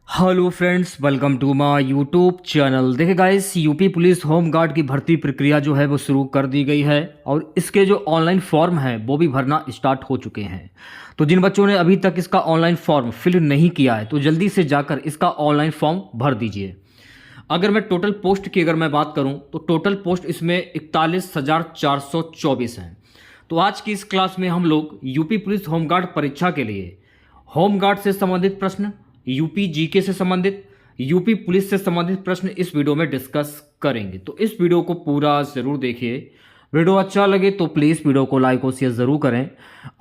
Hello friends, welcome to my YouTube channel. देखिए guys, UP police home guard की भर्ती प्रक्रिया जो है वो शुरू कर दी गई है और इसके जो ऑनलाइन फॉर्म है वो भी भरना स्टार्ट हो चुके हैं। तो जिन बच्चों ने अभी तक इसका ऑनलाइन फॉर्म फिल नहीं किया है तो जल्दी से जाकर इसका ऑनलाइन फॉर्म भर दीजिए। अगर मैं टोटल पोस्ट की मैं बात करूं तो टोटल पोस्ट इसमें 41,424 हैं। तो आज की इस क्लास में हम लोग यूपी पुलिस होमगार्ड परीक्षा के लिए होमगार्ड से संबंधित प्रश्न, यूपी जीके से संबंधित, यूपी पुलिस से संबंधित प्रश्न इस वीडियो में डिस्कस करेंगे। तो इस वीडियो को पूरा ज़रूर देखिए। वीडियो अच्छा लगे तो प्लीज़ वीडियो को लाइक और शेयर ज़रूर करें।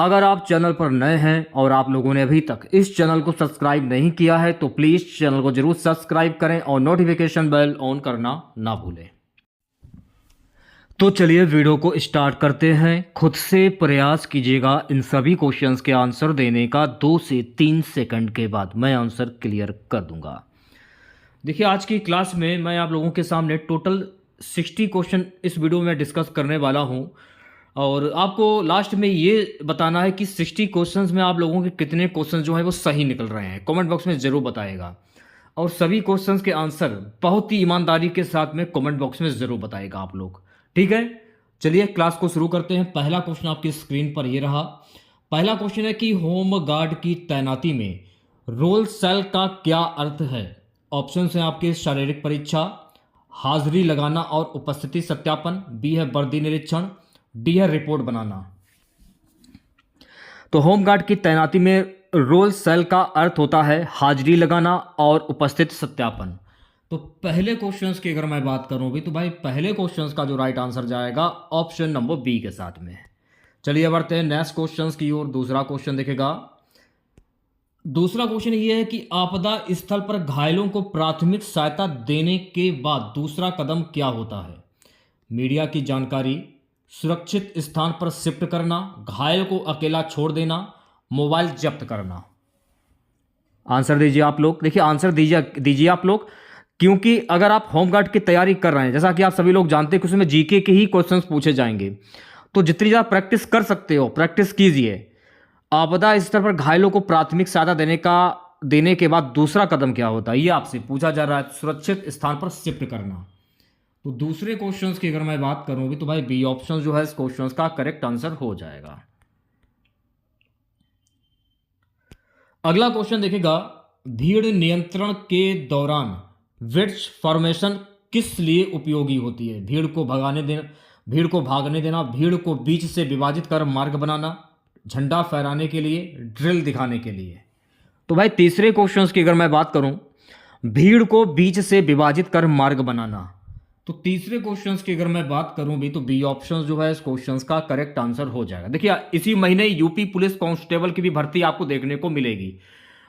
अगर आप चैनल पर नए हैं और आप लोगों ने अभी तक इस चैनल को सब्सक्राइब नहीं किया है तो प्लीज़ चैनल को ज़रूर सब्सक्राइब करें और नोटिफिकेशन बेल ऑन करना ना भूलें। तो चलिए वीडियो को स्टार्ट करते हैं। खुद से प्रयास कीजिएगा इन सभी क्वेश्चंस के आंसर देने का। 2 से 3 सेकंड के बाद मैं आंसर क्लियर कर दूंगा। देखिए, आज की क्लास में मैं आप लोगों के सामने टोटल 60 क्वेश्चन इस वीडियो में डिस्कस करने वाला हूं और आपको लास्ट में ये बताना है कि 60 क्वेश्चंस में आप लोगों के कितने क्वेश्चन जो है वो सही निकल रहे हैं। कमेंट बॉक्स में ज़रूर बताएगा और सभी क्वेश्चंस के आंसर बहुत ही ईमानदारी के साथ में कमेंट बॉक्स में ज़रूर बताएगा आप लोग। ठीक है, चलिए क्लास को शुरू करते हैं। पहला क्वेश्चन आपकी स्क्रीन पर ये रहा। पहला क्वेश्चन है कि होम गार्ड की तैनाती में रोल सेल का क्या अर्थ है। ऑप्शन हैं आपके शारीरिक परीक्षा, हाजिरी लगाना और उपस्थिति सत्यापन, बी है वर्दी निरीक्षण, डी है रिपोर्ट बनाना। तो होम गार्ड की तैनाती में रोल सेल का अर्थ होता है हाजिरी लगाना और उपस्थिति सत्यापन। तो पहले क्वेश्चंस की अगर मैं बात करूं भी तो भाई पहले क्वेश्चंस का जो राइट आंसर जाएगा ऑप्शन नंबर बी के साथ में। चलिए बढ़ते हैं नेक्स्ट क्वेश्चंस की ओर। दूसरा क्वेश्चन देखेगा। दूसरा क्वेश्चन ये है कि आपदा स्थल पर घायलों को प्राथमिक सहायता देने के बाद दूसरा कदम क्या होता है। मीडिया की जानकारी, सुरक्षित स्थान पर शिफ्ट करना, घायल को अकेला छोड़ देना, मोबाइल जब्त करना। आंसर दीजिए आप लोग। देखिए, आंसर दीजिए आप लोग, क्योंकि अगर आप होमगार्ड की तैयारी कर रहे हैं, जैसा कि आप सभी लोग जानते हैं कि उसमें जीके के ही क्वेश्चंस पूछे जाएंगे, तो जितनी ज़्यादा प्रैक्टिस कर सकते हो प्रैक्टिस कीजिए। आपदा स्तर पर घायलों को प्राथमिक सहायता देने के बाद दूसरा कदम क्या होता है, ये आपसे पूछा जा रहा है। सुरक्षित स्थान पर शिफ्ट करना। तो दूसरे क्वेश्चन की अगर मैं बात करूँ भी तो भाई बी ऑप्शन जो है इस क्वेश्चन का करेक्ट आंसर हो जाएगा। अगला क्वेश्चन देखेगा। भीड़ नियंत्रण के दौरान वेट्स फॉर्मेशन किस लिए उपयोगी होती है। भीड़ को भागने देना, भीड़ को बीच से विभाजित कर मार्ग बनाना, झंडा फहराने के लिए, ड्रिल दिखाने के लिए। तो भाई तीसरे क्वेश्चन की अगर मैं बात करूं, भीड़ को बीच से विभाजित कर मार्ग बनाना। तो तीसरे क्वेश्चन की अगर मैं बात करूं भी तो बी ऑप्शन जो है इस क्वेश्चन का करेक्ट आंसर हो जाएगा। देखिए, इसी महीने यूपी पुलिस कांस्टेबल की भी भर्ती आपको देखने को मिलेगी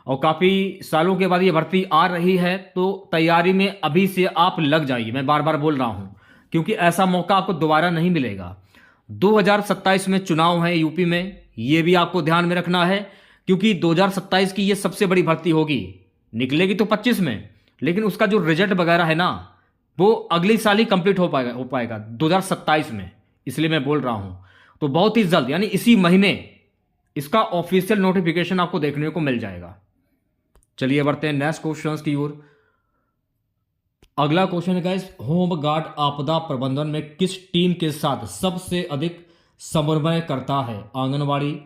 और काफ़ी सालों के बाद ये भर्ती आ रही है। तो तैयारी में अभी से आप लग जाइए, मैं बार बार बोल रहा हूँ, क्योंकि ऐसा मौका आपको दोबारा नहीं मिलेगा। 2027 में चुनाव है यूपी में, ये भी आपको ध्यान में रखना है, क्योंकि 2027 की ये सबसे बड़ी भर्ती होगी। निकलेगी तो 25 में, लेकिन उसका जो रिजल्ट वगैरह है ना वो अगले साल ही कंप्लीट हो पाएगा 2027 में, इसलिए मैं बोल रहा हूँ। तो बहुत ही जल्द यानी इसी महीने इसका ऑफिशियल नोटिफिकेशन आपको देखने को मिल जाएगा। चलिए बढ़ते हैं नेक्स्ट क्वेश्चन की ओर। अगला क्वेश्चन है गाइस, होम गार्ड आपदा प्रबंधन में किस टीम के साथ सबसे अधिक समन्वय करता है। आंगनबाड़ी,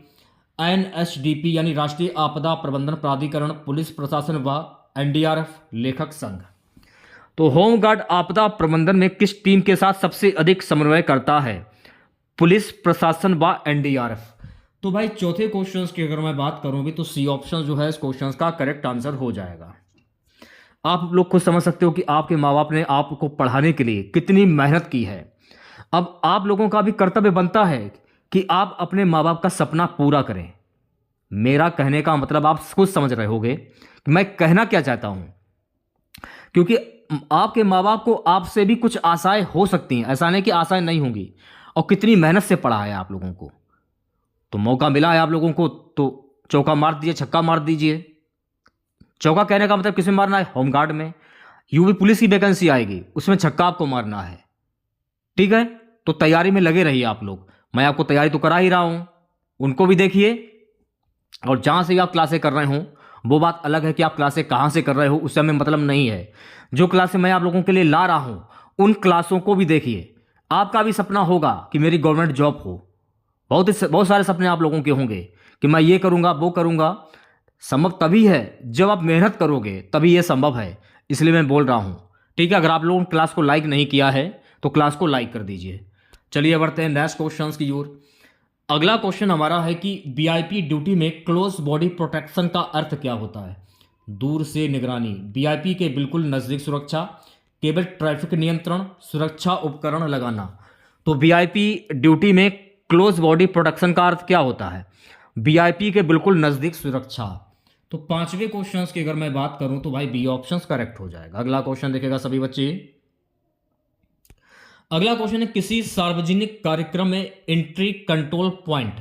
एनएसडीपी यानी राष्ट्रीय आपदा प्रबंधन प्राधिकरण, पुलिस प्रशासन व एनडीआरएफ, लेखक संघ। तो होम गार्ड आपदा प्रबंधन में किस टीम के साथ सबसे अधिक समन्वय करता है। पुलिस प्रशासन व एनडीआरएफ। तो भाई चौथे क्वेश्चंस की अगर मैं बात करूं भी तो सी ऑप्शन जो है इस क्वेश्चंस का करेक्ट आंसर हो जाएगा। आप लोग खुद समझ सकते हो कि आपके माँ बाप ने आपको पढ़ाने के लिए कितनी मेहनत की है। अब आप लोगों का भी कर्तव्य बनता है कि आप अपने माँ बाप का सपना पूरा करें। मेरा कहने का मतलब आप खुद समझ रहे होगे कि मैं कहना क्या चाहता हूं, क्योंकि आपके माँ बाप को आपसे भी कुछ आशाएं हो सकती हैं, ऐसा नहीं कि आशाएं नहीं होंगी। और कितनी मेहनत से पढ़ा है आप लोगों को, तो मौका मिला है आप लोगों को तो चौका मार दीजिए, छक्का मार दीजिए। चौका कहने का मतलब किसमें मारना है, होमगार्ड में। यूपी पुलिस की वैकेंसी आएगी, उसमें छक्का आपको मारना है। ठीक है, तो तैयारी में लगे रहिए आप लोग। मैं आपको तैयारी तो करा ही रहा हूं, उनको भी देखिए और जहां से भी आप क्लासें कर रहे हो वो बात अलग है कि आप क्लासें कहाँ से कर रहे हो, उससे हमें मतलब नहीं है। जो क्लासें मैं आप लोगों के लिए ला रहा हूँ उन क्लासों को भी देखिए। आपका भी सपना होगा कि मेरी गवर्नमेंट जॉब हो, बहुत सारे सपने आप लोगों के होंगे कि मैं ये करूँगा वो करूँगा। संभव तभी है जब आप मेहनत करोगे, तभी ये संभव है, इसलिए मैं बोल रहा हूँ। ठीक है, अगर आप लोगों ने क्लास को लाइक नहीं किया है तो क्लास को लाइक कर दीजिए। चलिए बढ़ते हैं नेक्स्ट क्वेश्चन की ओर। अगला क्वेश्चन हमारा है कि वीआईपी ड्यूटी में क्लोज बॉडी प्रोटेक्शन का अर्थ क्या होता है। दूर से निगरानी, वीआईपी के बिल्कुल नज़दीक सुरक्षा, केवल ट्रैफिक नियंत्रण, सुरक्षा उपकरण लगाना। तो वीआईपी ड्यूटी में क्लोज बॉडी प्रोटेक्शन का अर्थ क्या होता है? वीआईपी के बिल्कुल नज़दीक सुरक्षा। तो पांचवें क्वेश्चन की अगर मैं बात करूं तो भाई बी ऑप्शन करेक्ट हो जाएगा। अगला क्वेश्चन देखेगा सभी बच्चे। अगला क्वेश्चन है किसी सार्वजनिक कार्यक्रम में एंट्री कंट्रोल पॉइंट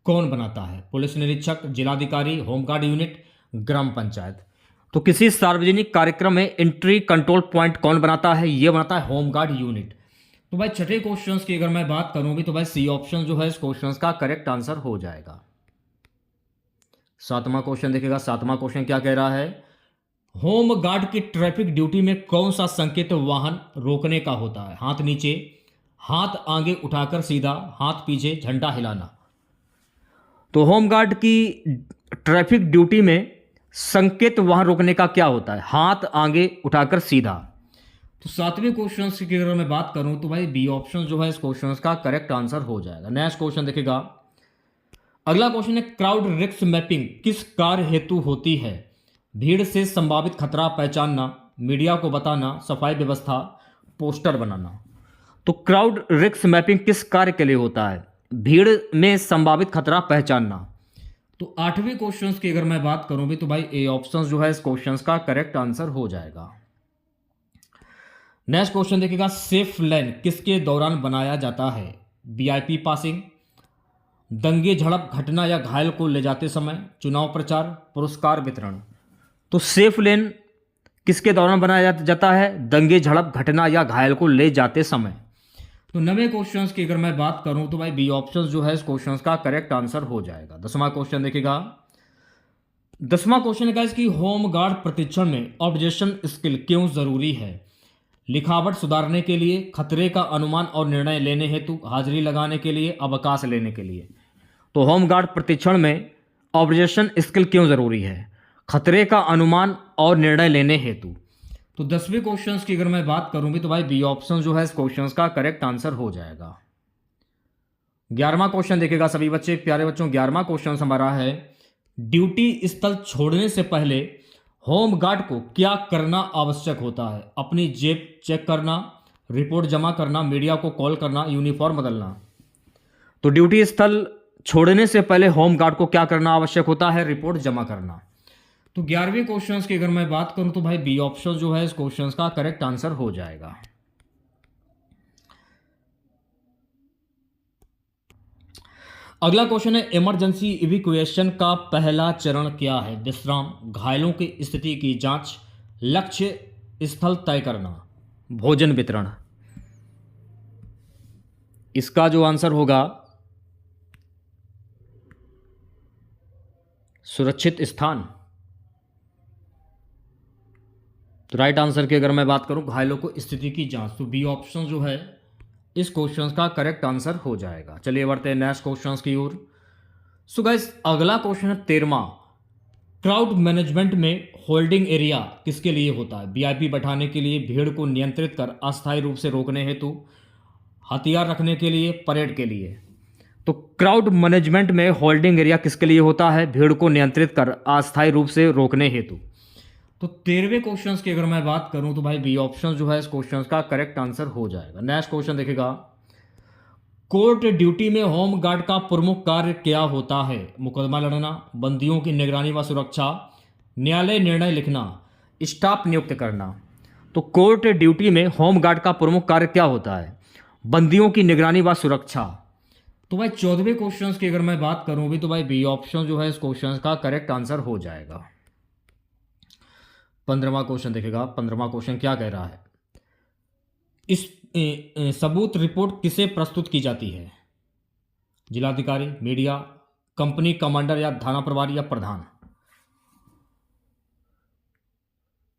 कौन बनाता है? पुलिस निरीक्षक, जिलाधिकारी, होमगार्ड यूनिट, ग्राम पंचायत। तो किसी सार्वजनिक कार्यक्रम में एंट्री कंट्रोल पॉइंट कौन बनाता है? ये बनाता है होमगार्ड यूनिट। तो भाई छठे क्वेश्चन की अगर मैं बात करूं भी तो भाई सी ऑप्शन जो है इस क्वेश्चन का करेक्ट आंसर हो जाएगा। सातवां क्वेश्चन देखेगा। सातवां क्वेश्चन क्या कह रहा है? होम गार्ड की ट्रैफिक ड्यूटी में कौन सा संकेत वाहन रोकने का होता है? हाथ नीचे, हाथ आगे उठाकर सीधा, हाथ पीछे, झंडा हिलाना। तो होम गार्ड की ट्रैफिक ड्यूटी में संकेत वाहन रोकने का क्या होता है? हाथ आगे उठाकर सीधा। तो सातवें क्वेश्चन की अगर मैं बात करूं तो भाई बी ऑप्शन जो है इस क्वेश्चन का करेक्ट आंसर हो जाएगा। नेक्स्ट क्वेश्चन देखेगा। अगला क्वेश्चन है क्राउड रिस्क मैपिंग किस कार्य हेतु होती है? भीड़ से संभावित खतरा पहचानना, मीडिया को बताना, सफाई व्यवस्था, पोस्टर बनाना। तो क्राउड रिस्क मैपिंग किस कार्य के लिए होता है? भीड़ में संभावित खतरा पहचानना। तो आठवें क्वेश्चन की अगर मैं बात करूं भी तो भाई ए ऑप्शन जो है इस क्वेश्चन का करेक्ट आंसर हो जाएगा। नेक्स्ट क्वेश्चन देखिएगा सेफ लेन किसके दौरान बनाया जाता है? वीआईपी पासिंग, दंगे झड़प घटना या घायल को ले जाते समय, चुनाव प्रचार, पुरस्कार वितरण। तो सेफ लेन किसके दौरान बनाया जाता है? दंगे झड़प घटना या घायल को ले जाते समय। तो 9वें क्वेश्चन की अगर मैं बात करूं तो भाई बी ऑप्शन जो है इस क्वेश्चन का करेक्ट आंसर हो जाएगा। 10वां क्वेश्चन देखिएगा। 10वां क्वेश्चन है कि होम गार्ड प्रशिक्षण में ऑब्जेक्शन स्किल क्यों जरूरी है? लिखावट सुधारने के लिए, खतरे का अनुमान और निर्णय लेने हेतु, हाजिरी लगाने के लिए, अवकाश लेने के लिए। तो होम गार्ड प्रशिक्षण में ऑब्जेक्शन स्किल क्यों जरूरी है? खतरे का अनुमान और निर्णय लेने हेतु। तो 10वें क्वेश्चन की अगर मैं बात करूं भी तो भाई बी ऑप्शन जो है इस क्वेश्चन का करेक्ट आंसर हो जाएगा। 11वां क्वेश्चन देखेगा सभी बच्चे, प्यारे बच्चों। 11वां क्वेश्चन हमारा है ड्यूटी स्थल छोड़ने से पहले होम गार्ड को क्या करना आवश्यक होता है? अपनी जेब चेक करना, रिपोर्ट जमा करना, मीडिया को कॉल करना, यूनिफॉर्म बदलना। तो ड्यूटी स्थल छोड़ने से पहले होम गार्ड को क्या करना आवश्यक होता है? रिपोर्ट जमा करना। तो 11वें क्वेश्चन की अगर मैं बात करूं तो भाई बी ऑप्शन जो है इस क्वेश्चन का करेक्ट आंसर हो जाएगा। अगला क्वेश्चन है इमरजेंसी इवैक्यूएशन का पहला चरण क्या है? विश्राम, घायलों की स्थिति की जांच, लक्ष्य स्थल तय करना, भोजन वितरण। इसका जो आंसर होगा सुरक्षित स्थान। तो राइट आंसर की अगर मैं बात करूं घायलों को स्थिति की जांच, तो बी ऑप्शन जो है इस क्वेश्चन का करेक्ट आंसर हो जाएगा। चलिए बढ़ते हैं नेक्स्ट क्वेश्चन की ओर। सो गाइस अगला क्वेश्चन है 13वां। क्राउड मैनेजमेंट में होल्डिंग एरिया किसके लिए होता है? वीआईपी बैठाने के लिए, भीड़ को नियंत्रित कर अस्थायी रूप से रोकने हेतु, हथियार रखने के लिए, परेड के लिए। तो क्राउड मैनेजमेंट में होल्डिंग एरिया किसके लिए होता है? भीड़ को नियंत्रित कर अस्थायी रूप से रोकने हेतु। तो 13वें क्वेश्चन की अगर मैं बात करूं तो भाई बी ऑप्शन जो है इस क्वेश्चन का करेक्ट आंसर हो जाएगा। नेक्स्ट क्वेश्चन देखेगा। कोर्ट ड्यूटी में होम गार्ड का प्रमुख कार्य क्या होता है? मुकदमा लड़ना, बंदियों की निगरानी व सुरक्षा, न्यायालय निर्णय लिखना, स्टाफ नियुक्त करना। तो कोर्ट ड्यूटी में होम गार्ड का प्रमुख कार्य क्या होता है? बंदियों की निगरानी व सुरक्षा। तो भाई 14वें क्वेश्चन की अगर मैं बात करूं भी तो भाई बी ऑप्शन जो है इस क्वेश्चन का करेक्ट आंसर हो जाएगा। 15वां क्वेश्चन देखेगा। 15वां क्वेश्चन क्या कह रहा है? इस सबूत रिपोर्ट किसे प्रस्तुत की जाती है? जिलाधिकारी, मीडिया, कंपनी कमांडर या थाना प्रभारी या प्रधान।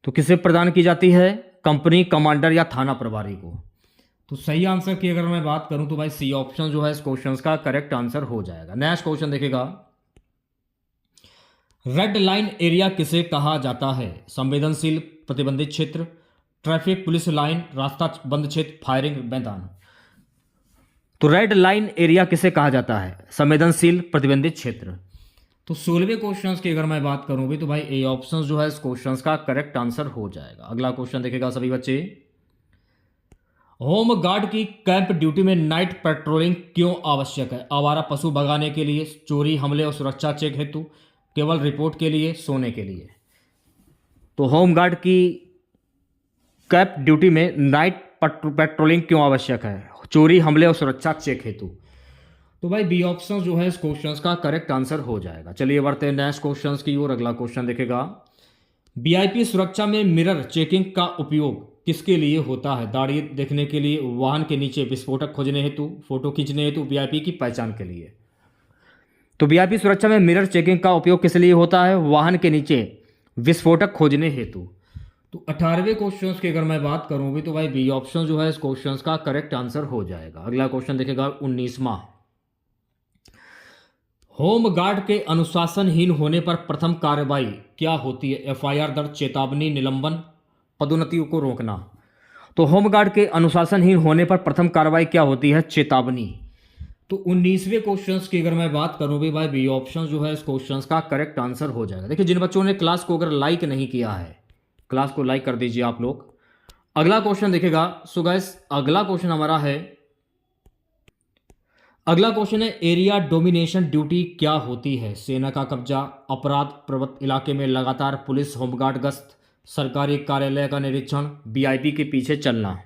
तो किसे प्रदान की जाती है? कंपनी कमांडर या थाना प्रभारी को। तो सही आंसर की अगर मैं बात करूं तो भाई सी ऑप्शन जो है इस क्वेश्चन का करेक्ट आंसर हो जाएगा। नेक्स्ट क्वेश्चन देखेगा, रेड लाइन एरिया किसे कहा जाता है? संवेदनशील प्रतिबंधित क्षेत्र, ट्रैफिक पुलिस लाइन, रास्ता बंद क्षेत्र, फायरिंग मैदान। तो रेड लाइन एरिया किसे कहा जाता है? संवेदनशील प्रतिबंधित क्षेत्र। तो 16वें क्वेश्चन की अगर मैं बात करूं भी तो भाई ए ऑप्शन जो है इस क्वेश्चन का करेक्ट आंसर हो जाएगा। अगला क्वेश्चन देखेगा सभी बच्चे, होम गार्ड की कैंप ड्यूटी में नाइट पेट्रोलिंग क्यों आवश्यक है? आवारा पशु भगाने के लिए, चोरी हमले और सुरक्षा चेक हेतु, केवल रिपोर्ट के लिए, सोने के लिए। तो होम गार्ड की कैंप ड्यूटी में नाइट पेट्रोलिंग क्यों आवश्यक है? चोरी हमले और सुरक्षा चेक हेतु। तो भाई बी ऑप्शन जो है इस क्वेश्चन का करेक्ट आंसर हो जाएगा। चलिए बढ़ते हैं नेक्स्ट क्वेश्चन की ओर। अगला क्वेश्चन देखेगा, वीआईपी सुरक्षा में मिरर चेकिंग का उपयोग किसके लिए होता है? दाढ़ी देखने के लिए, वाहन के नीचे विस्फोटक खोजने हेतु, फोटो खींचने हेतु, वीआईपी की पहचान के लिए। तो वीआईपी सुरक्षा में मिरर चेकिंग का उपयोग किस लिए होता है? वाहन के नीचे विस्फोटक खोजने हेतु। तो 18वें क्वेश्चन की अगर मैं बात करूंगी तो भाई बी ऑप्शन जो है इस क्वेश्चन का करेक्ट आंसर हो जाएगा। अगला क्वेश्चन देखेगा 19वां, होम गार्ड के अनुशासनहीन होने पर प्रथम कार्रवाई क्या होती है? एफआईआर दर्ज, चेतावनी, निलंबन, पदोन्नति को रोकना। तो होम गार्ड के अनुशासनहीन होने पर प्रथम कार्रवाई क्या होती है? चेतावनी। तो 19वें क्वेश्चन की अगर मैं बात करूं भी भाई बी ऑप्शन जो है इस क्वेश्चन का करेक्ट आंसर हो जाएगा। देखिए जिन बच्चों ने क्लास को अगर लाइक नहीं किया है, क्लास को लाइक कर दीजिए आप लोग। अगला क्वेश्चन देखेगा। सो गाइस अगला क्वेश्चन हमारा है, अगला क्वेश्चन है एरिया डोमिनेशन ड्यूटी क्या होती है? सेना का कब्जा, अपराध प्रवृत्त इलाके में लगातार पुलिस होमगार्ड गश्त, सरकारी कार्यालय का निरीक्षण, वीआईपी के पीछे चलना।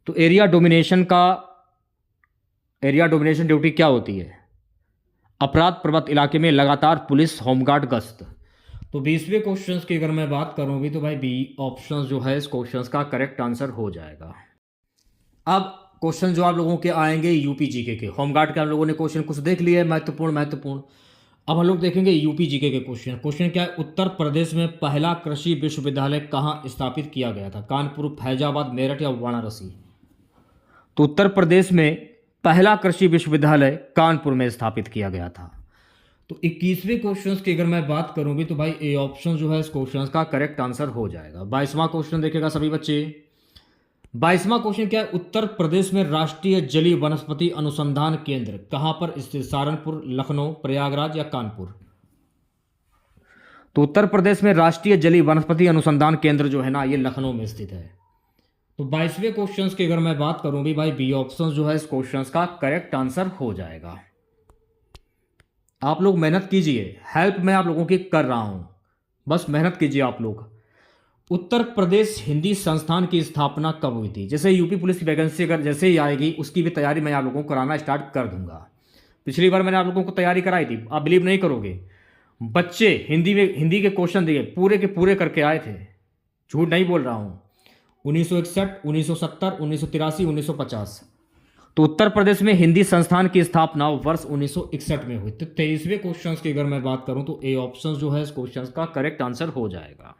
तो एरिया डोमिनेशन ड्यूटी क्या होती है? अपराध प्रवृत्त इलाके में लगातार पुलिस होमगार्ड गश्त। तो 20वें क्वेश्चन की अगर मैं बात करूंगी तो भाई बी ऑप्शन जो है इस क्वेश्चन का करेक्ट आंसर हो जाएगा। अब क्वेश्चन जो आप लोगों के आएंगे यूपी जीके के, होमगार्ड के हम लोगों ने क्वेश्चन कुछ देख लिए महत्वपूर्ण। अब हम लोग देखेंगे यूपी जीके के क्वेश्चन क्या है? उत्तर प्रदेश में पहला कृषि विश्वविद्यालय कहाँ स्थापित किया गया था? कानपुर, फैजाबाद, मेरठ या वाराणसी। तो उत्तर प्रदेश में पहला कृषि विश्वविद्यालय कानपुर में स्थापित किया गया था। तो 21वें क्वेश्चन की अगर मैं बात करूंगी तो भाई ए ऑप्शन जो है इस क्वेश्चन का करेक्ट आंसर हो जाएगा। 22वां क्वेश्चन देखेगा सभी बच्चे। 22वां क्वेश्चन क्या है? उत्तर प्रदेश में राष्ट्रीय जलीय वनस्पति अनुसंधान केंद्र कहां पर स्थित? सहारनपुर, लखनऊ, प्रयागराज या कानपुर। तो उत्तर प्रदेश में राष्ट्रीय जलीय वनस्पति अनुसंधान केंद्र जो है ना ये लखनऊ में स्थित है। तो 22वें क्वेश्चन की अगर मैं बात करूं भी भाई बी ऑप्शन जो है इस क्वेश्चन का करेक्ट आंसर हो जाएगा। आप लोग मेहनत कीजिए, हेल्प मैं आप लोगों की कर रहा हूं, बस मेहनत कीजिए आप लोग। उत्तर प्रदेश हिंदी संस्थान की स्थापना कब हुई थी? जैसे यूपी पुलिस की वैकेंसी अगर जैसे ही आएगी उसकी भी तैयारी मैं आप लोगों को कराना स्टार्ट कर दूंगा। पिछली बार मैंने आप लोगों को तैयारी कराई थी, आप बिलीव नहीं करोगे, बच्चे हिंदी के क्वेश्चन दिए पूरे के पूरे करके आए थे, झूठ नहीं बोल रहा हूं। 1961, 1970, 1983, 1950। तो उत्तर प्रदेश में हिंदी संस्थान की स्थापना वर्ष 1961 में हुई। तो 23वें क्वेश्चन की अगर मैं बात करूं तो ए ऑप्शन जो है इस क्वेश्चन का करेक्ट आंसर हो जाएगा।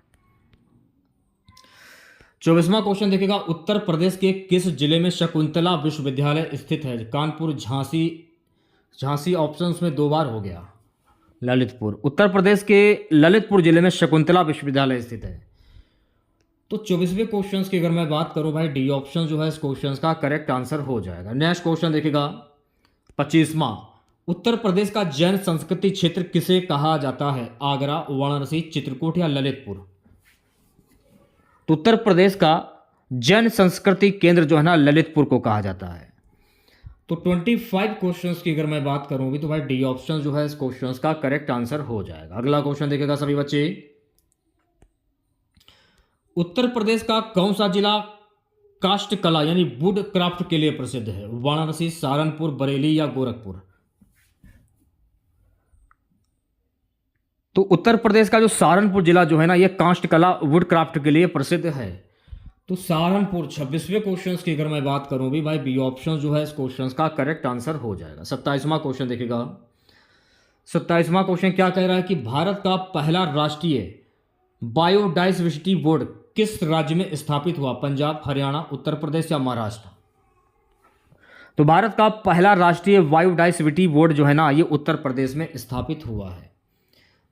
24वां क्वेश्चन देखेगा। उत्तर प्रदेश के किस जिले में शकुंतला विश्वविद्यालय स्थित है? कानपुर, झांसी ऑप्शंस में 2 बार हो गया, ललितपुर। उत्तर प्रदेश के ललितपुर जिले में शकुंतला विश्वविद्यालय स्थित है। तो 24वें क्वेश्चन की अगर मैं बात करूं भाई डी ऑप्शन जो है इस क्वेश्चन का करेक्ट आंसर हो जाएगा। नेक्स्ट क्वेश्चन देखेगा 25वां। उत्तर प्रदेश का जैन संस्कृति क्षेत्र किसे कहा जाता है? आगरा, वाराणसी, चित्रकूट या ललितपुर। तो उत्तर प्रदेश का जैन संस्कृति केंद्र जो है ना ललितपुर को कहा जाता है। तो 25 क्वेश्चंस की अगर मैं बात करूंगी तो भाई डी ऑप्शन जो है इस क्वेश्चंस का करेक्ट आंसर हो जाएगा। अगला क्वेश्चन देखेगा सभी बच्चे। उत्तर प्रदेश का कौन सा जिला काष्ठ कला यानी वुड क्राफ्ट के लिए प्रसिद्ध है? वाराणसी, सहारनपुर, बरेली या गोरखपुर। तो उत्तर प्रदेश का जो सहारनपुर जिला जो है ना ये काष्ठ कला वुड क्राफ्ट के लिए प्रसिद्ध है। तो सहारनपुर। 26वें क्वेश्चन की अगर मैं बात करूं भी भाई बी ऑप्शन जो है इस क्वेश्चन का करेक्ट आंसर हो जाएगा। 27वां क्वेश्चन देखिएगा। 27वां क्वेश्चन क्या कह रहा है कि भारत का पहला राष्ट्रीय बायोडाइवर्सिटी बोर्ड किस राज्य में स्थापित हुआ? पंजाब, हरियाणा, उत्तर प्रदेश या महाराष्ट्र? तो भारत का पहला राष्ट्रीय बायोडाइवर्सिटी बोर्ड जो है ना, ये उत्तर प्रदेश में स्थापित हुआ है।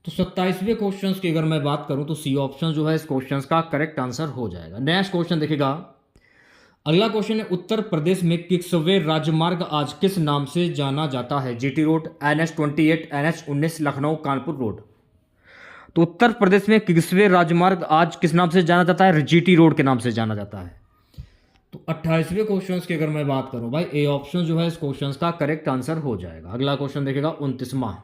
तो 27वें क्वेश्चन की अगर मैं बात करूं तो सी ऑप्शन जो है इस क्वेश्चन का करेक्ट आंसर हो जाएगा। नेक्स्ट क्वेश्चन देखिएगा, अगला क्वेश्चन है, उत्तर प्रदेश में किसवे राजमार्ग आज किस नाम से जाना जाता है? GT road, NH-28, NH-19, Lucknow Kanpur road. तो उत्तर प्रदेश में किसवे राजमार्ग आज किस नाम से जाना जाता है? जीटी रोड के नाम से जाना जाता है। तो 28वें क्वेश्चन की अगर मैं बात करूं भाई, ए ऑप्शन जो है इस क्वेश्चन का करेक्ट आंसर हो जाएगा। अगला क्वेश्चन देखिएगा 29वां,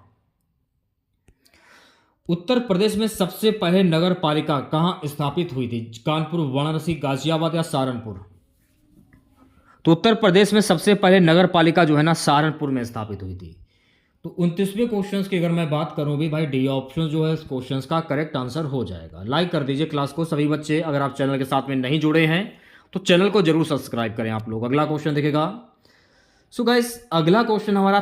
उत्तर प्रदेश में सबसे पहले नगर पालिका कहां स्थापित हुई थी? कानपुर, वाराणसी, गाजियाबाद या सहारनपुर? तो उत्तर प्रदेश में सबसे पहले नगर पालिका जो है ना सहारनपुर में स्थापित हुई थी। तो 29वें क्वेश्चन की अगर मैं बात करूं भी भाई, डी ऑप्शन जो है इस क्वेश्चन का करेक्ट आंसर हो जाएगा। लाइक कर दीजिए क्लास को सभी बच्चे, अगर आप चैनल के साथ में नहीं जुड़े हैं तो चैनल को जरूर सब्सक्राइब करें आप लोग। अगला क्वेश्चन देखिएगा, सो गाइस अगला क्वेश्चन हमारा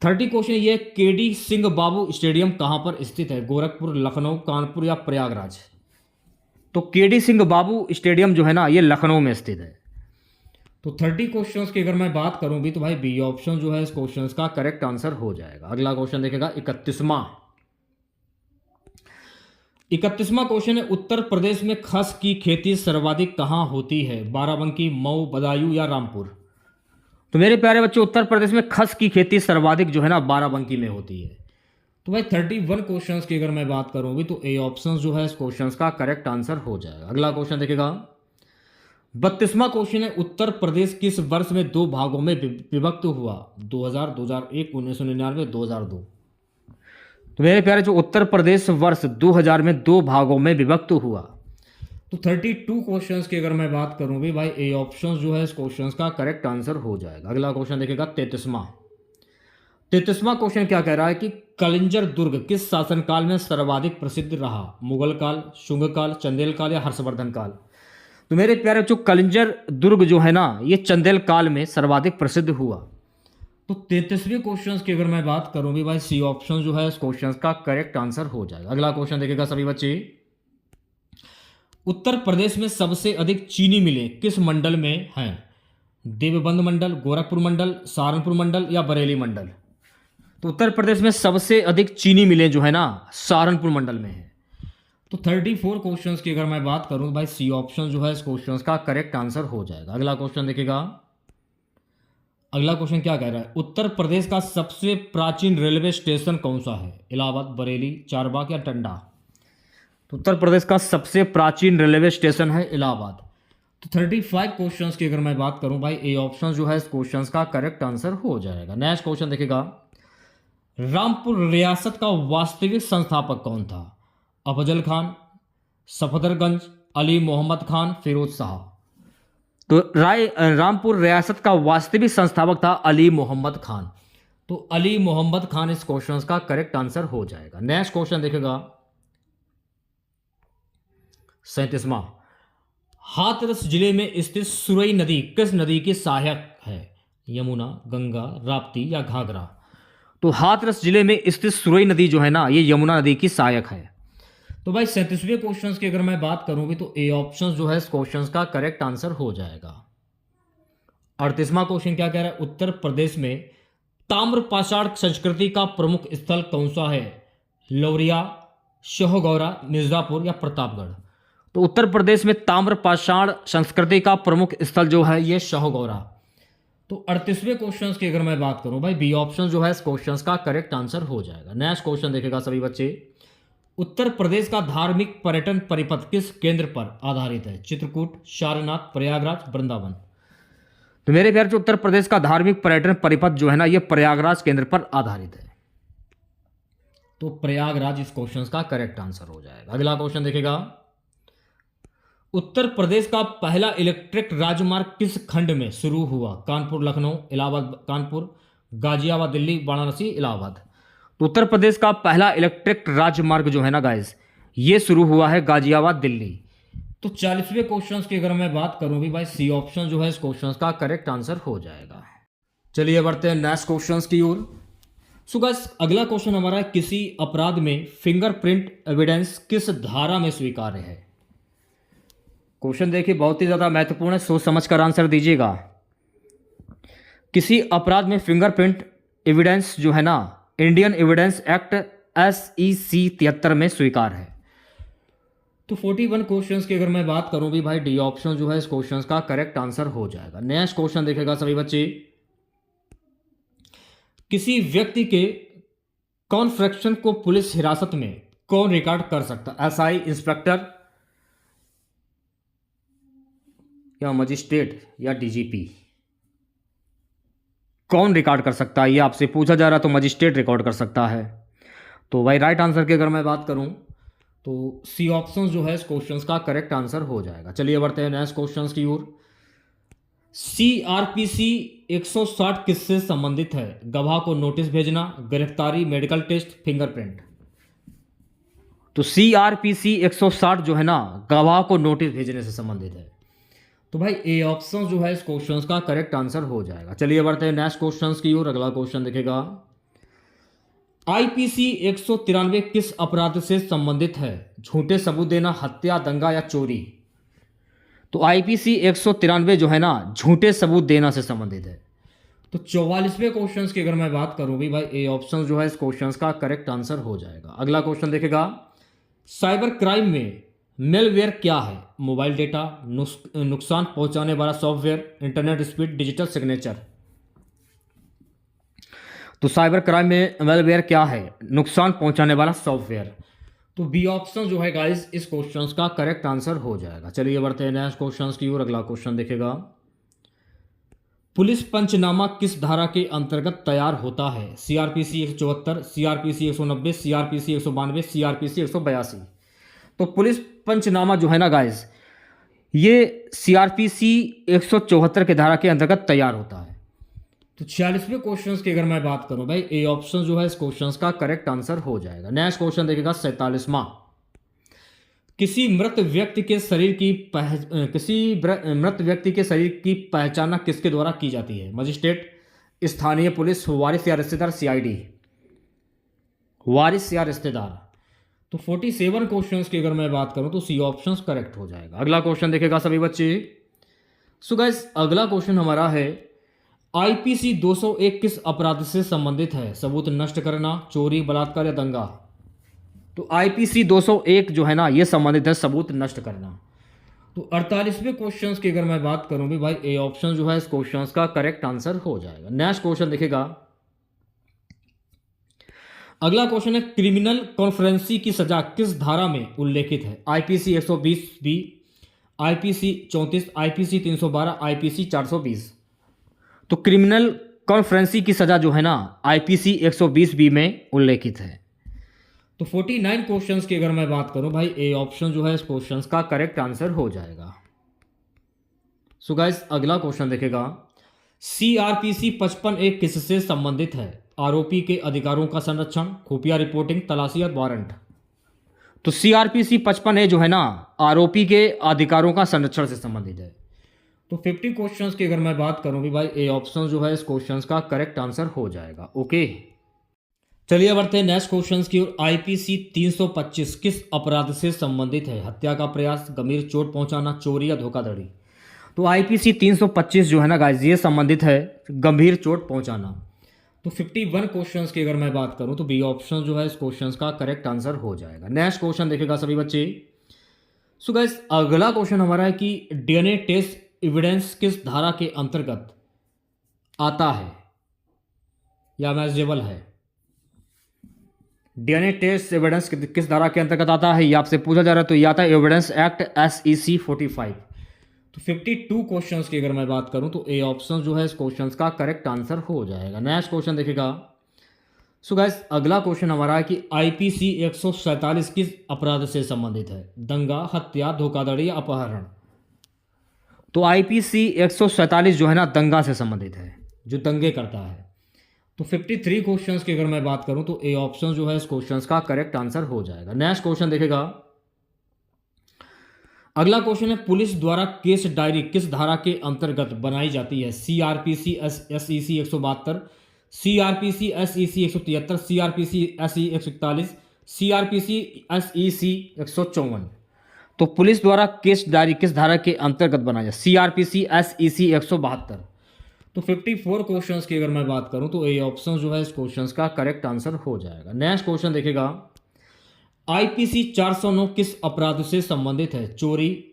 30 क्वेश्चन ये, केडी सिंह बाबू स्टेडियम कहां पर स्थित है? गोरखपुर, लखनऊ, कानपुर या प्रयागराज? तो केडी सिंह बाबू स्टेडियम जो है ना ये लखनऊ में स्थित है। तो 30 क्वेश्चंस की अगर मैं बात करूं भी तो भाई बी ऑप्शन जो है इस क्वेश्चंस का करेक्ट आंसर हो जाएगा। अगला क्वेश्चन देखेगा 31वां क्वेश्चन है, उत्तर प्रदेश में खस की खेती सर्वाधिक कहां होती है? बाराबंकी, मऊ, बदायूं या रामपुर? तो मेरे प्यारे बच्चों, उत्तर प्रदेश में खस की खेती सर्वाधिक जो है ना बाराबंकी में होती है। तो भाई 31 क्वेश्चंस की अगर मैं बात करूं भी तो ए ऑप्शन जो है इस क्वेश्चंस का करेक्ट आंसर हो जाएगा। अगला क्वेश्चन देखिएगा 32वां क्वेश्चन है, उत्तर प्रदेश किस वर्ष में दो भागों में विभक्त हुआ? 2000, 2001, 1999, 2002? तो मेरे प्यारे जो उत्तर प्रदेश वर्ष 2000 में दो भागों में विभक्त हुआ। तो 32 क्वेश्चंस की अगर मैं बात करूं भी भाई ए ऑप्शन जो है इस क्वेश्चंस का करेक्ट आंसर हो जाएगा। अगला क्वेश्चन देखिएगा 33वां क्वेश्चन क्या कह रहा है कि कलिंजर दुर्ग किस शासनकाल में सर्वाधिक प्रसिद्ध रहा? मुगल काल, शुंग काल, चंदेल काल या हर्षवर्धन काल? तो मेरे प्यारे जो कलिंजर दुर्ग जो है ना ये चंदेल काल में सर्वाधिक प्रसिद्ध हुआ। तो 33वें क्वेश्चन की अगर मैं बात करूं भी भाई सी ऑप्शन जो है इस क्वेश्चन का करेक्ट आंसर हो जाएगा। अगला क्वेश्चन देखिएगा सभी बच्चे, उत्तर प्रदेश में सबसे अधिक चीनी मिलें किस मंडल में हैं? देवबंद मंडल, गोरखपुर मंडल, सहारनपुर मंडल या बरेली मंडल? तो उत्तर प्रदेश में सबसे अधिक चीनी मिलें जो है ना सहारनपुर मंडल में है। तो 34 क्वेश्चंस की अगर मैं बात करूं भाई सी ऑप्शन जो है इस क्वेश्चंस का करेक्ट आंसर हो जाएगा। अगला क्वेश्चन देखिएगा, अगला क्वेश्चन क्या कह रहा है, उत्तर प्रदेश का सबसे प्राचीन रेलवे स्टेशन कौन सा है? इलाहाबाद, बरेली, चारबाग या टंडा? तो उत्तर प्रदेश का सबसे प्राचीन रेलवे स्टेशन है इलाहाबाद। तो 35 क्वेश्चंस की अगर मैं बात करूं भाई ए ऑप्शन जो है इस क्वेश्चंस का करेक्ट आंसर हो जाएगा। नेक्स्ट क्वेश्चन देखिएगा, रामपुर रियासत का वास्तविक संस्थापक कौन था? अफजल खान, सफदरगंज, अली मोहम्मद खान, फिरोज शाह? तो रामपुर रियासत का वास्तविक संस्थापक था अली मोहम्मद खान। तो अली मोहम्मद खान इस क्वेश्चन का करेक्ट आंसर हो जाएगा। नेक्स्ट क्वेश्चन देखेगा 37वां, हाथरस जिले में स्थित सुरई नदी किस नदी की सहायक है? यमुना, गंगा, राप्ती या घाघरा? तो हाथरस जिले में स्थित सुरई नदी जो है ना ये यमुना नदी की सहायक है। तो भाई 37वें क्वेश्चन की अगर मैं बात करूं भी तो ए ऑप्शन जो है इस क्वेश्चन का करेक्ट आंसर हो जाएगा। 38वां क्वेश्चन क्या कह रहा है, उत्तर प्रदेश में ताम्रपाषाण संस्कृति का प्रमुख स्थल कौन सा है? लौरिया, शाहगौरा, मिर्जापुर या प्रतापगढ़? तो उत्तर प्रदेश में ताम्रपाषाण संस्कृति का प्रमुख स्थल जो है ये शाहगौरा। तो 38वें क्वेश्चन की अगर मैं बात करूं भाई बी ऑप्शन जो है इस क्वेश्चन का करेक्ट आंसर हो जाएगा। नेक्स्ट क्वेश्चन देखेगा सभी बच्चे, उत्तर प्रदेश का धार्मिक पर्यटन परिपथ किस केंद्र पर आधारित है? चित्रकूट, सारनाथ, प्रयागराज, वृंदावन? तो मेरे प्यारे जो उत्तर प्रदेश का धार्मिक पर्यटन परिपथ जो है ना ये प्रयागराज केंद्र पर आधारित है। तो प्रयागराज इस क्वेश्चन का करेक्ट आंसर हो जाएगा। अगला क्वेश्चन देखेगा, उत्तर प्रदेश का पहला इलेक्ट्रिक राजमार्ग किस खंड में शुरू हुआ? कानपुर, लखनऊ, इलाहाबाद, कानपुर, गाजियाबाद, दिल्ली, वाराणसी, इलाहाबाद? तो उत्तर प्रदेश का पहला इलेक्ट्रिक राजमार्ग जो है ना गाइस ये शुरू हुआ है गाजियाबाद, दिल्ली। तो 40वें क्वेश्चन की अगर मैं बात करूं भी भाई सी ऑप्शन जो है इस क्वेश्चन का करेक्ट आंसर हो जाएगा। चलिए बढ़ते हैं नेक्स्ट क्वेश्चन की ओर। सो गाइस अगला क्वेश्चन हमारा है, किसी अपराध में फिंगरप्रिंट एविडेंस किस धारा में स्वीकार्य है? क्वेश्चन देखिए बहुत ही ज्यादा महत्वपूर्ण है, सोच समझ कर आंसर दीजिएगा। किसी अपराध में फिंगरप्रिंट एविडेंस जो है ना, इंडियन एविडेंस एक्ट SEC 73 में स्वीकार है। तो 41 क्वेश्चंस की अगर मैं बात करूं भी भाई, डी ऑप्शन जो है इस क्वेश्चन का करेक्ट आंसर हो जाएगा। नेक्स्ट क्वेश्चन देखेगा सभी बच्चे, किसी व्यक्ति के कॉन्फ्रैक्शन को पुलिस हिरासत में कौन रिकॉर्ड कर सकता? SI, इंस्पेक्टर या मजिस्ट्रेट या DGP? कौन रिकॉर्ड कर सकता है, ये आपसे पूछा जा रहा है, तो मजिस्ट्रेट रिकॉर्ड कर सकता है। तो भाई राइट आंसर की अगर मैं बात करूं तो सी ऑप्शन जो है इस क्वेश्चन का करेक्ट आंसर हो जाएगा। चलिए बढ़ते हैं नेक्स्ट क्वेश्चन की ओर। CRPC 160 किससे संबंधित है? गवाह को नोटिस भेजना, गिरफ्तारी, मेडिकल टेस्ट, फिंगरप्रिंट। तो CRPC 160 जो है ना, गवाह को नोटिस भेजने से संबंधित है। तो भाई ए ऑप्शन जो है इस क्वेश्चन का करेक्ट आंसर हो जाएगा। चलिए बढ़ते हैं नेक्स्ट क्वेश्चन की ओर। अगला क्वेश्चन देखेगा, IPC 193 किस अपराध से संबंधित है? झूठे सबूत देना, हत्या, दंगा या चोरी? तो IPC 193 जो है ना, झूठे सबूत देना से संबंधित है। तो 44वें क्वेश्चन की अगर मैं बात करूं भी भाई, ए ऑप्शन जो है इस क्वेश्चन का करेक्ट आंसर हो जाएगा। अगला क्वेश्चन देखेगा, साइबर क्राइम में मेलवेयर क्या है? मोबाइल डेटा, नुकसान पहुंचाने वाला software, internet speed, digital signature. तो साइबर क्राइम में मेलवेयर क्या है? नुकसान पहुंचाने वाला सॉफ्टवेयर। तो बी ऑप्शन जो है गाइस इस क्वेश्चन का करेक्ट आंसर हो जाएगा। चलिए बढ़ते हैं नेक्स्ट क्वेश्चन की ओर। अगला क्वेश्चन देखेगा, पुलिस पंचनामा किस धारा के अंतर्गत तैयार होता है? CRPC 174, CRPC 190, CRPC 192, CRPC 182। तो पुलिस पंचनामा जो है ना गाइस, ये CRPC 174 के धारा के अंतर्गत तैयार होता है। तो 46वें क्वेश्चन की अगर मैं बात करूं भाई, ए ऑप्शन जो है इस क्वेश्चन का करेक्ट आंसर हो जाएगा। नेक्स्ट क्वेश्चन देखेगा 47वां, किसी मृत व्यक्ति के शरीर की पहचान किसके द्वारा की जाती है? मजिस्ट्रेट, स्थानीय पुलिस, वारिस या रिश्तेदार, CID? वारिस या रिश्तेदार। तो 47 क्वेश्चंस की अगर मैं बात करूं तो सी ऑप्शन करेक्ट हो जाएगा। अगला क्वेश्चन देखेगा सभी बच्चे। सो गाइस अगला क्वेश्चन हमारा है, IPC 201 किस अपराध से संबंधित है? सबूत नष्ट करना, चोरी, बलात्कार या दंगा? तो IPC 201 जो है ना, ये संबंधित है सबूत नष्ट करना। तो 48वें क्वेश्चन की अगर मैं बात करूं भी भाई, ए ऑप्शन जो है इस क्वेश्चन का करेक्ट आंसर हो जाएगा। नेक्स्ट क्वेश्चन देखेगा, अगला क्वेश्चन है, क्रिमिनल कॉन्फ्रेंसी की सजा किस धारा में उल्लेखित है? IPC 120B, IPC 34, IPC 312, IPC 420। तो क्रिमिनल कॉन्फ्रेंसी की सजा जो है ना, IPC 120B में उल्लेखित है। तो 49 क्वेश्चंस की अगर मैं बात करूं भाई, ए ऑप्शन जो है इस क्वेश्चन का करेक्ट आंसर हो जाएगा। सो गाइस अगला क्वेश्चन देखेगा, CRPC 55A किससे संबंधित है? आरोपी के अधिकारों का संरक्षण, खुफिया रिपोर्टिंग, तलाशी या वारंट? तो CRPC 55A जो है ना, आरोपी के अधिकारों का संरक्षण से संबंधित है। तो 50 क्वेश्चंस की अगर मैं बात करूं भी भाई, ए ऑप्शन जो है इस क्वेश्चन का करेक्ट आंसर हो जाएगा। ओके चलिए बढ़ते हैं नेक्स्ट क्वेश्चन की ओर। IPC 325 किस अपराध से संबंधित है? हत्या का प्रयास, गंभीर चोट पहुंचाना, चोरी या धोखाधड़ी? तो IPC 325 जो है ना गाइस, ये संबंधित है गंभीर चोट पहुंचाना। तो 51 क्वेश्चंस की अगर मैं बात करूं तो बी ऑप्शन जो है इस क्वेश्चन का करेक्ट आंसर हो जाएगा। नेक्स्ट क्वेश्चन देखेगा सभी बच्चे। सो गाइस अगला क्वेश्चन हमारा है कि DNA टेस्ट एविडेंस किस धारा के अंतर्गत आता है या मैनेजेबल है? DNA टेस्ट एविडेंस किस धारा के अंतर्गत आता है, ये आपसे पूछा जा रहा है। तो ये आता है एविडेंस एक्ट SEC 45। तो 52 क्वेश्चंस की अगर मैं बात करूं तो ए ऑप्शन जो है इस क्वेश्चन का करेक्ट आंसर हो जाएगा। नेक्स्ट क्वेश्चन देखेगा। सो गाइस अगला क्वेश्चन हमारा है कि IPC 147 किस अपराध से संबंधित है? दंगा, हत्या, धोखाधड़ी या अपहरण? तो IPC 147 जो है ना, दंगा से संबंधित है, जो दंगे करता है। तो 53 क्वेश्चंस की अगर मैं बात करूं तो ए ऑप्शन जो है इस क्वेश्चन का करेक्ट आंसर हो जाएगा। नेक्स्ट क्वेश्चन देखेगा। अगला क्वेश्चन है, पुलिस द्वारा केस डायरी किस धारा के अंतर्गत बनाई जाती है? CRPC SEC 172, CRPC SEC 173, CRPC SE 141, CRPC SEC 154। तो पुलिस द्वारा केस डायरी किस धारा के अंतर्गत बनाया? CRPC SEC 172। तो 54 क्वेश्चंस की अगर मैं बात करूं तो ए ऑप्शन जो है इस क्वेश्चंस का करेक्ट आंसर हो जाएगा। नेक्स्ट क्वेश्चन देखिएगा, IPC 409 किस अपराध से संबंधित है? चोरी,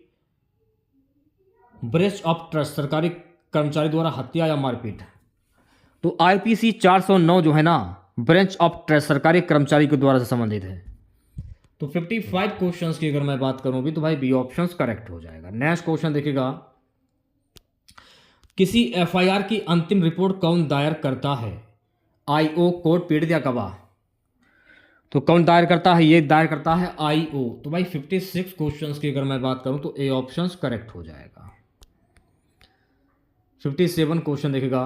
ब्रेच ऑफ ट्रस्ट, सरकारी कर्मचारी द्वारा हत्या या मारपीट। तो IPC 409 जो है ना ब्रेच ऑफ ट्रस्ट, सरकारी कर्मचारी के द्वारा से संबंधित है। तो 55 क्वेश्चंस की अगर मैं बात करूं भी तो भाई बी ऑप्शन करेक्ट हो जाएगा। नेक्स्ट क्वेश्चन देखिएगा, किसी FIR की अंतिम रिपोर्ट कौन दायर करता है? IO, कोर्ट, पीड़ित या गवाह। तो कौन दायर करता है? ये दायर करता है IO। तो भाई 56 क्वेश्चंस की अगर मैं बात करूं तो ए ऑप्शन करेक्ट हो जाएगा। 57 क्वेश्चन देखिएगा,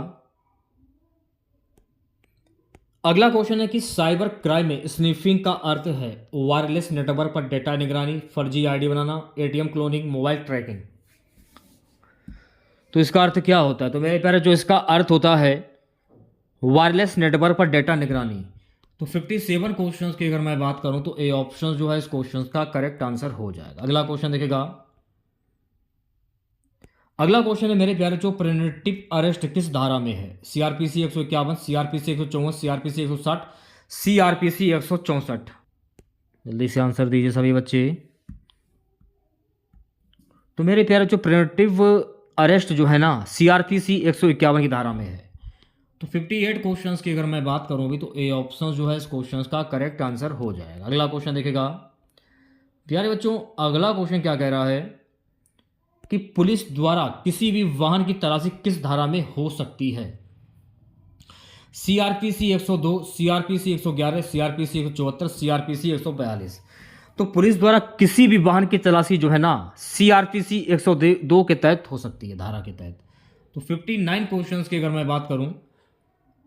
अगला क्वेश्चन है कि साइबर क्राइम में स्निफिंग का अर्थ है वायरलेस नेटवर्क पर डेटा निगरानी, फर्जी ID बनाना, ATM क्लोनिंग, मोबाइल ट्रैकिंग। तो इसका अर्थ क्या होता है? तो मेरे प्यारे जो इसका अर्थ होता है वायरलेस नेटवर्क पर डेटा निगरानी। तो 57 क्वेश्चंस की अगर मैं बात करूं तो ए ऑप्शन जो है इस क्वेश्चन का करेक्ट आंसर हो जाएगा। अगला क्वेश्चन देखिएगा, अगला क्वेश्चन है मेरे प्यारे जो प्रिवेंटिव अरेस्ट किस धारा में है? CRPC 151, CRPC 154, CRPC 160, CRPC 164। जल्दी से आंसर दीजिए सभी बच्चे। तो मेरे प्यारे जो प्रिवेंटिव अरेस्ट जो है ना CRPC 151 की धारा में है। तो 58 क्वेश्चंस की अगर मैं बात करूँ भी तो ए ऑप्शन जो है इस क्वेश्चन का करेक्ट आंसर हो जाएगा। अगला क्वेश्चन देखेगा प्यारे बच्चों, अगला क्वेश्चन क्या कह रहा है कि पुलिस द्वारा किसी भी वाहन की तलाशी किस धारा में हो सकती है? CRPC 102, CRPC 111, CRPC 174, CRPC 142। तो पुलिस द्वारा किसी भी वाहन की तलाशी जो है ना CRPC 102 के तहत हो सकती है, धारा के तहत। तो 59 क्वेश्चंस की अगर मैं बात करूं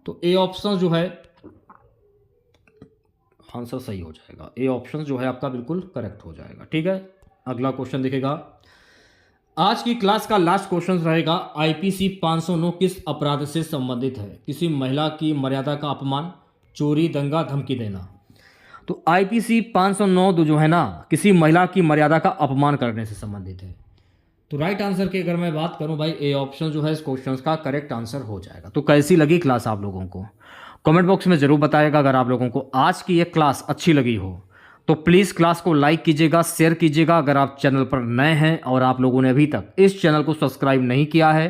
तो ए ऑप्शन जो है आंसर सही हो जाएगा। ए ऑप्शन जो है आपका बिल्कुल करेक्ट हो जाएगा। ठीक है, अगला क्वेश्चन देखेगा, आज की क्लास का लास्ट क्वेश्चन रहेगा IPC 509 किस अपराध से संबंधित है? किसी महिला की मर्यादा का अपमान, चोरी, दंगा, धमकी देना। तो IPC 509 जो है ना किसी महिला की मर्यादा का अपमान करने से संबंधित है। तो राइट आंसर की अगर मैं बात करूं भाई ए ऑप्शन जो है इस क्वेश्चन का करेक्ट आंसर हो जाएगा। तो कैसी लगी क्लास आप लोगों को? कमेंट बॉक्स में जरूर बताइएगा। अगर आप लोगों को आज की ये क्लास अच्छी लगी हो तो प्लीज़ क्लास को लाइक कीजिएगा, शेयर कीजिएगा। अगर आप चैनल पर नए हैं और आप लोगों ने अभी तक इस चैनल को सब्सक्राइब नहीं किया है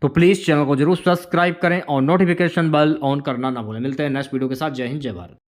तो प्लीज़ चैनल को जरूर सब्सक्राइब करें और नोटिफिकेशन बेल ऑन करना ना भूलें। मिलते हैं नेक्स्ट वीडियो के साथ। जय हिंद, जय भारत।